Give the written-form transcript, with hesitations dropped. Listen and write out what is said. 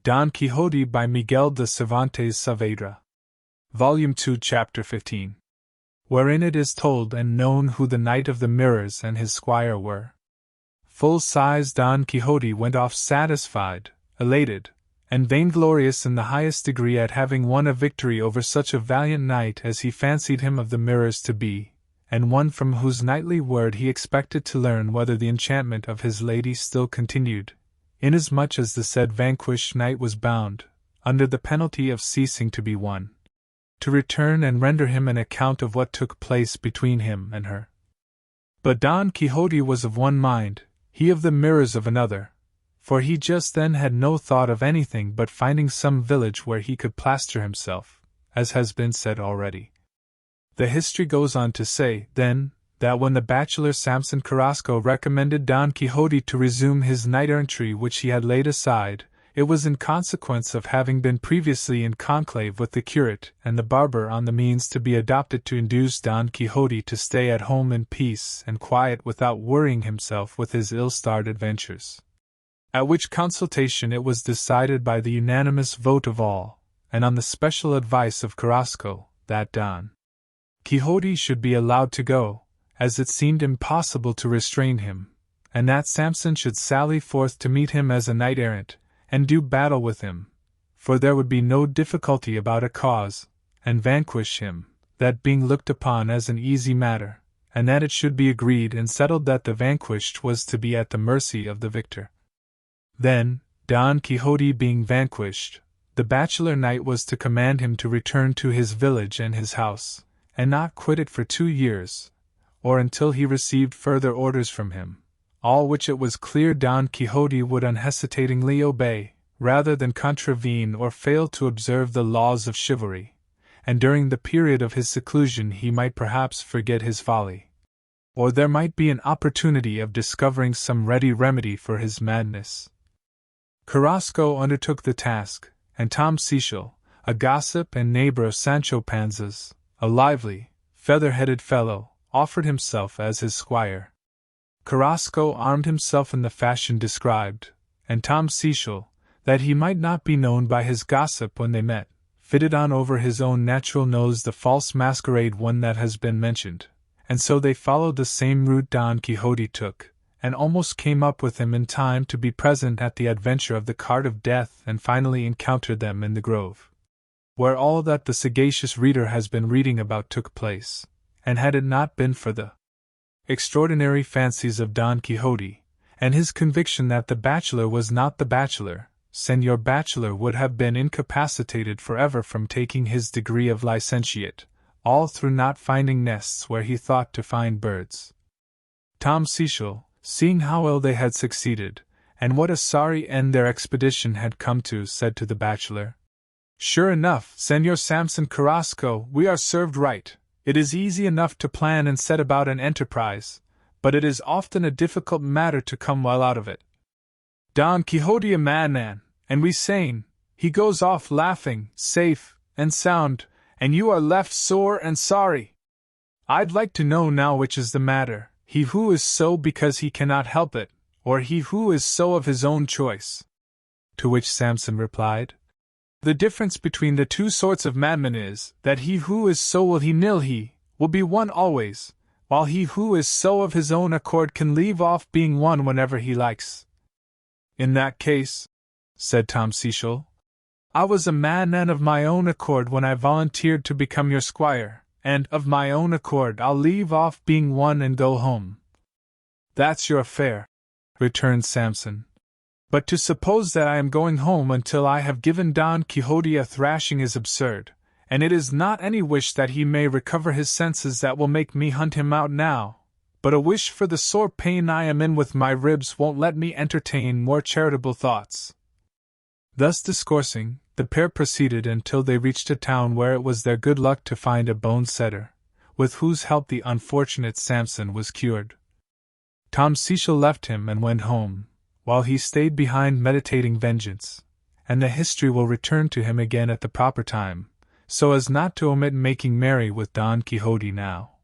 Don Quixote by Miguel de Cervantes Saavedra. Volume 2, Chapter 15. Wherein it is told and known who the Knight of the Mirrors and his squire were. Full-size Don Quixote went off satisfied, elated, and vainglorious in the highest degree at having won a victory over such a valiant knight as he fancied him of the mirrors to be, and one from whose knightly word he expected to learn whether the enchantment of his lady still continued, inasmuch as the said vanquished knight was bound, under the penalty of ceasing to be won, to return and render him an account of what took place between him and her. But Don Quixote was of one mind, he of the mirrors of another, for he just then had no thought of anything but finding some village where he could plaster himself, as has been said already. The history goes on to say, then, that when the bachelor Samson Carrasco recommended Don Quixote to resume his knight-errantry which he had laid aside, it was in consequence of having been previously in conclave with the curate and the barber on the means to be adopted to induce Don Quixote to stay at home in peace and quiet without worrying himself with his ill-starred adventures. At which consultation it was decided by the unanimous vote of all, and on the special advice of Carrasco, that Don Quixote should be allowed to go, as it seemed impossible to restrain him, and that Samson should sally forth to meet him as a knight-errant, and do battle with him, for there would be no difficulty about a cause, and vanquish him, that being looked upon as an easy matter, and that it should be agreed and settled that the vanquished was to be at the mercy of the victor. Then, Don Quixote being vanquished, the bachelor knight was to command him to return to his village and his house, and not quit it for 2 years, or until he received further orders from him, all which it was clear Don Quixote would unhesitatingly obey, rather than contravene or fail to observe the laws of chivalry, and during the period of his seclusion he might perhaps forget his folly, or there might be an opportunity of discovering some ready remedy for his madness. Carrasco undertook the task, and Tom Cecil, a gossip and neighbor of Sancho Panza's, a lively, feather-headed fellow, offered himself as his squire. Carrasco armed himself in the fashion described, and Tom Cecil, that he might not be known by his gossip when they met, fitted on over his own natural nose the false masquerade one that has been mentioned, and so they followed the same route Don Quixote took, and almost came up with him in time to be present at the adventure of the cart of death and finally encountered them in the grove, where all that the sagacious reader has been reading about took place, and had it not been for the extraordinary fancies of Don Quixote, and his conviction that the bachelor was not the bachelor, Señor Bachelor would have been incapacitated forever from taking his degree of licentiate, all through not finding nests where he thought to find birds. Tom Cecil, seeing how ill they had succeeded, and what a sorry end their expedition had come to, said to the bachelor, "Sure enough, Señor Samson Carrasco, we are served right. It is easy enough to plan and set about an enterprise, but it is often a difficult matter to come well out of it. Don Quixote a madman, and we sane, he goes off laughing, safe and sound, and you are left sore and sorry. I'd like to know now which is the matter, he who is so because he cannot help it, or he who is so of his own choice." To which Samson replied, "The difference between the two sorts of madmen is, that he who is so will be one always, while he who is so of his own accord can leave off being one whenever he likes." "In that case," said Tom Cecil, "I was a madman of my own accord when I volunteered to become your squire, and, of my own accord, I'll leave off being one and go home." "That's your affair," returned Samson. "But to suppose that I am going home until I have given Don Quixote a thrashing is absurd, and it is not any wish that he may recover his senses that will make me hunt him out now, but a wish for the sore pain I am in with my ribs won't let me entertain more charitable thoughts." Thus discoursing, the pair proceeded until they reached a town where it was their good luck to find a bone setter, with whose help the unfortunate Samson was cured. Tom Cecil left him and went home, while he stayed behind meditating vengeance, and the history will return to him again at the proper time, so as not to omit making merry with Don Quixote now.